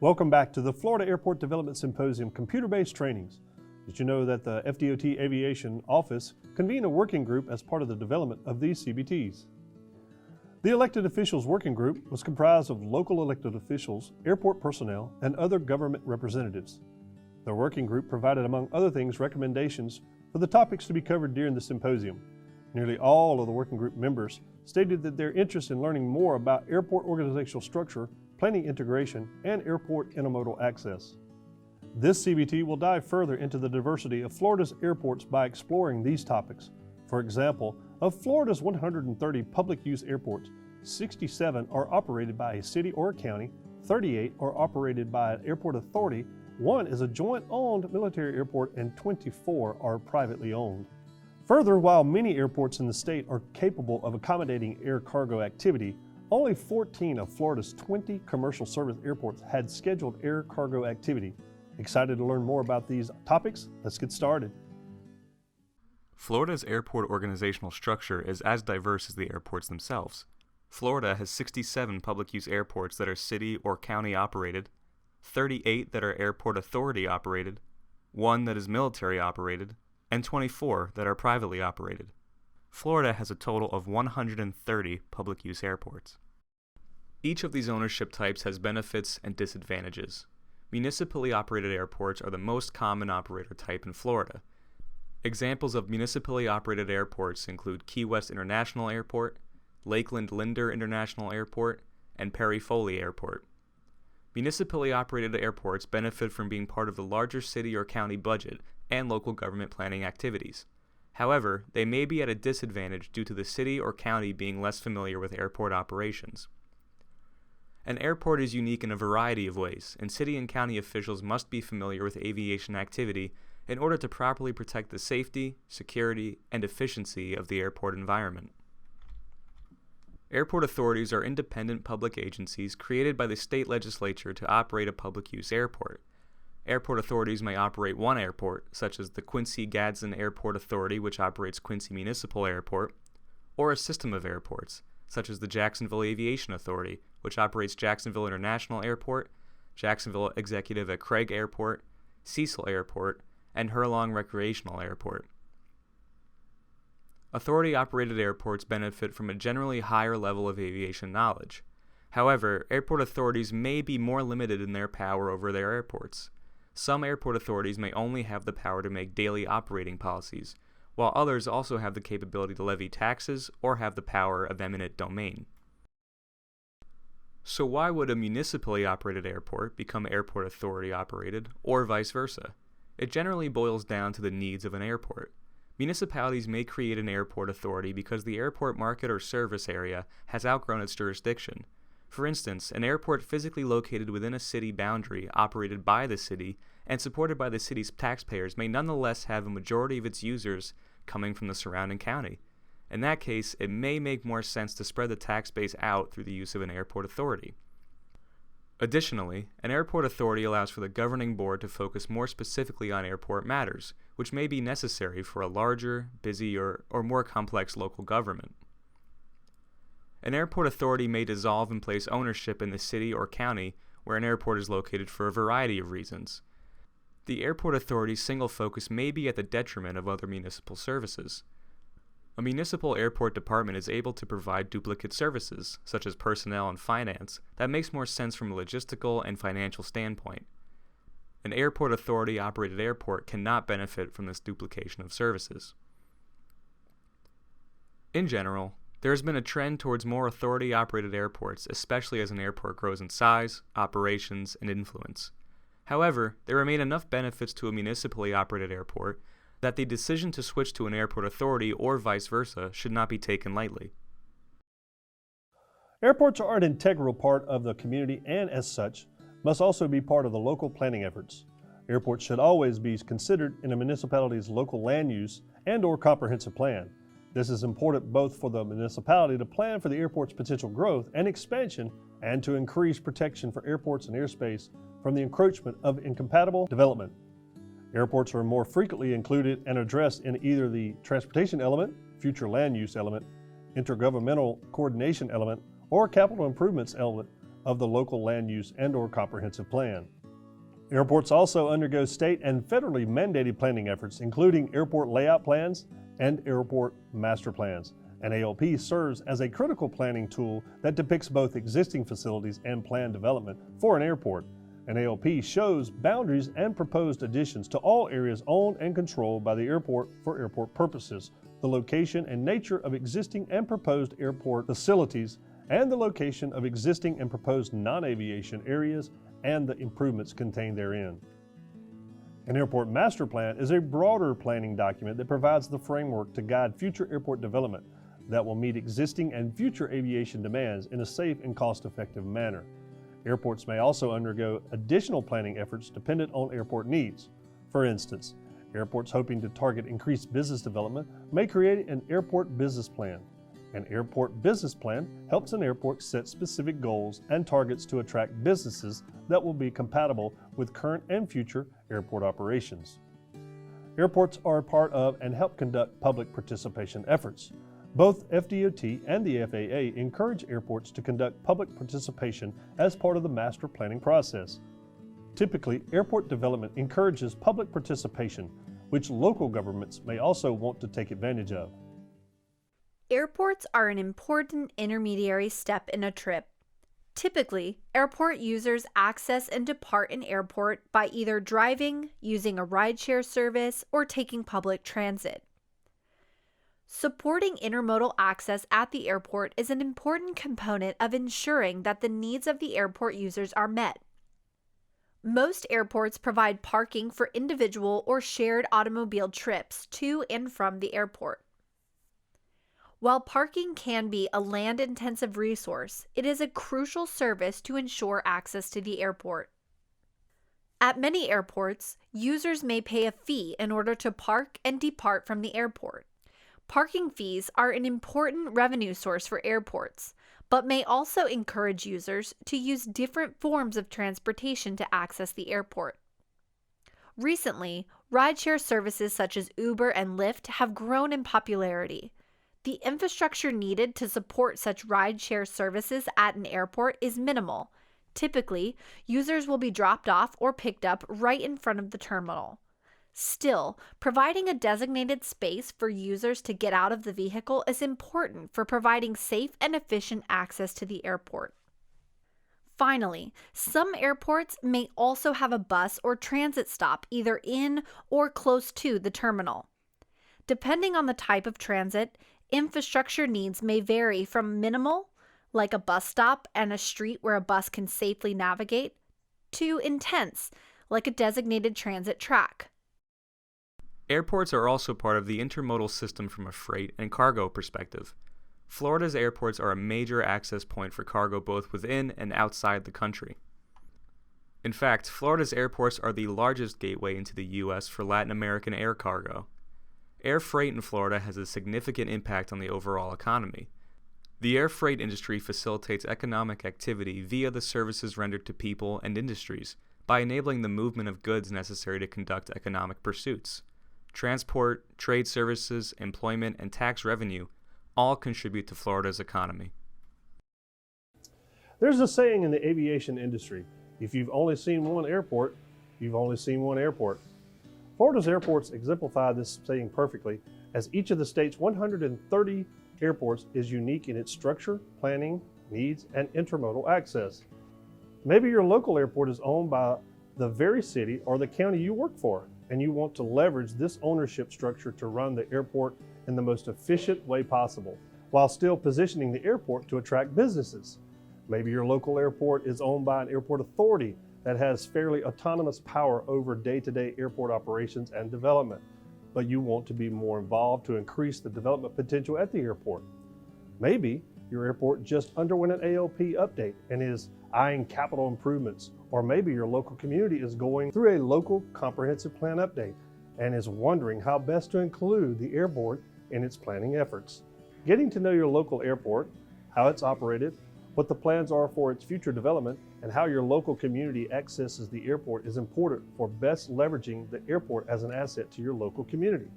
Welcome back to the Florida Airport Development Symposium Computer-Based Trainings. Did you know that the FDOT Aviation Office convened a working group as part of the development of these CBTs? The Elected Officials Working Group was comprised of local elected officials, airport personnel, and other government representatives. The working group provided, among other things, recommendations for the topics to be covered during the symposium. Nearly all of the working group members stated that their interest in learning more about airport organizational structure, planning integration, and airport intermodal access. This CBT will dive further into the diversity of Florida's airports by exploring these topics. For example, of Florida's 130 public use airports, 67 are operated by a city or a county, 38 are operated by an airport authority, 1 is a joint-owned military airport, and 24 are privately owned. Further, while many airports in the state are capable of accommodating air cargo activity, only 14 of Florida's 20 commercial service airports had scheduled air cargo activity. Excited to learn more about these topics? Let's get started. Florida's airport organizational structure is as diverse as the airports themselves. Florida has 67 public-use airports that are city or county operated, 38 that are airport authority operated, 1 that is military operated, and 24 that are privately operated. Florida has a total of 130 public-use airports. Each of these ownership types has benefits and disadvantages. Municipally operated airports are the most common operator type in Florida. Examples of municipally operated airports include Key West International Airport, Lakeland Linder International Airport, and Perry Foley Airport. Municipally operated airports benefit from being part of the larger city or county budget and local government planning activities. However, they may be at a disadvantage due to the city or county being less familiar with airport operations. An airport is unique in a variety of ways, and city and county officials must be familiar with aviation activity in order to properly protect the safety, security, and efficiency of the airport environment. Airport authorities are independent public agencies created by the state legislature to operate a public-use airport. Airport authorities may operate one airport, such as the Quincy-Gadsden Airport Authority, which operates Quincy Municipal Airport, or a system of airports, such as the Jacksonville Aviation Authority, which operates Jacksonville International Airport, Jacksonville Executive at Craig Airport, Cecil Airport, and Hurlong Recreational Airport. Authority-operated airports benefit from a generally higher level of aviation knowledge. However, airport authorities may be more limited in their power over their airports. Some airport authorities may only have the power to make daily operating policies, while others also have the capability to levy taxes or have the power of eminent domain. So why would a municipally operated airport become airport authority operated, or vice versa? It generally boils down to the needs of an airport. Municipalities may create an airport authority because the airport market or service area has outgrown its jurisdiction. For instance, an airport physically located within a city boundary operated by the city and supported by the city's taxpayers may nonetheless have a majority of its users coming from the surrounding county. In that case, it may make more sense to spread the tax base out through the use of an airport authority. Additionally, an airport authority allows for the governing board to focus more specifically on airport matters, which may be necessary for a larger, busier, or more complex local government. An airport authority may dissolve and place ownership in the city or county where an airport is located for a variety of reasons. The airport authority's single focus may be at the detriment of other municipal services. A municipal airport department is able to provide duplicate services, such as personnel and finance, that makes more sense from a logistical and financial standpoint. An airport authority-operated airport cannot benefit from this duplication of services. In general, there has been a trend towards more authority-operated airports, especially as an airport grows in size, operations, and influence. However, there remain enough benefits to a municipally operated airport that the decision to switch to an airport authority or vice versa should not be taken lightly. Airports are an integral part of the community and, as such, must also be part of the local planning efforts. Airports should always be considered in a municipality's local land use and/or comprehensive plan. This is important both for the municipality to plan for the airport's potential growth and expansion and to increase protection for airports and airspace from the encroachment of incompatible development. Airports are more frequently included and addressed in either the transportation element, future land use element, intergovernmental coordination element, or capital improvements element of the local land use and/or comprehensive plan. Airports also undergo state and federally mandated planning efforts, including airport layout plans and airport master plans. An ALP serves as a critical planning tool that depicts both existing facilities and planned development for an airport. An ALP shows boundaries and proposed additions to all areas owned and controlled by the airport for airport purposes, the location and nature of existing and proposed airport facilities, and the location of existing and proposed non-aviation areas and the improvements contained therein. An airport master plan is a broader planning document that provides the framework to guide future airport development that will meet existing and future aviation demands in a safe and cost-effective manner. Airports may also undergo additional planning efforts dependent on airport needs. For instance, airports hoping to target increased business development may create an airport business plan. An airport business plan helps an airport set specific goals and targets to attract businesses that will be compatible with current and future airport operations. Airports are a part of and help conduct public participation efforts. Both FDOT and the FAA encourage airports to conduct public participation as part of the master planning process. Typically, airport development encourages public participation, which local governments may also want to take advantage of. Airports are an important intermediary step in a trip. Typically, airport users access and depart an airport by either driving, using a rideshare service, or taking public transit. Supporting intermodal access at the airport is an important component of ensuring that the needs of the airport users are met. Most airports provide parking for individual or shared automobile trips to and from the airport. While parking can be a land-intensive resource, it is a crucial service to ensure access to the airport. At many airports, users may pay a fee in order to park and depart from the airport. Parking fees are an important revenue source for airports, but may also encourage users to use different forms of transportation to access the airport. Recently, rideshare services such as Uber and Lyft have grown in popularity. The infrastructure needed to support such rideshare services at an airport is minimal. Typically, users will be dropped off or picked up right in front of the terminal. Still, providing a designated space for users to get out of the vehicle is important for providing safe and efficient access to the airport. Finally, some airports may also have a bus or transit stop either in or close to the terminal. Depending on the type of transit, infrastructure needs may vary from minimal, like a bus stop and a street where a bus can safely navigate, to intense, like a designated transit track. Airports are also part of the intermodal system from a freight and cargo perspective. Florida's airports are a major access point for cargo both within and outside the country. In fact, Florida's airports are the largest gateway into the U.S. for Latin American air cargo. Air freight in Florida has a significant impact on the overall economy. The air freight industry facilitates economic activity via the services rendered to people and industries by enabling the movement of goods necessary to conduct economic pursuits. Transport, trade services, employment, and tax revenue all contribute to Florida's economy. There's a saying in the aviation industry, if you've only seen one airport, you've only seen one airport. Florida's airports exemplify this saying perfectly, as each of the state's 130 airports is unique in its structure, planning, needs, and intermodal access. Maybe your local airport is owned by the very city or the county you work for, and you want to leverage this ownership structure to run the airport in the most efficient way possible, while still positioning the airport to attract businesses. Maybe your local airport is owned by an airport authority that has fairly autonomous power over day-to-day airport operations and development, but you want to be more involved to increase the development potential at the airport. Maybe your airport just underwent an ALP update and is eyeing capital improvements, or maybe your local community is going through a local comprehensive plan update and is wondering how best to include the airport in its planning efforts. Getting to know your local airport, how it's operated, what the plans are for its future development, and how your local community accesses the airport is important for best leveraging the airport as an asset to your local community.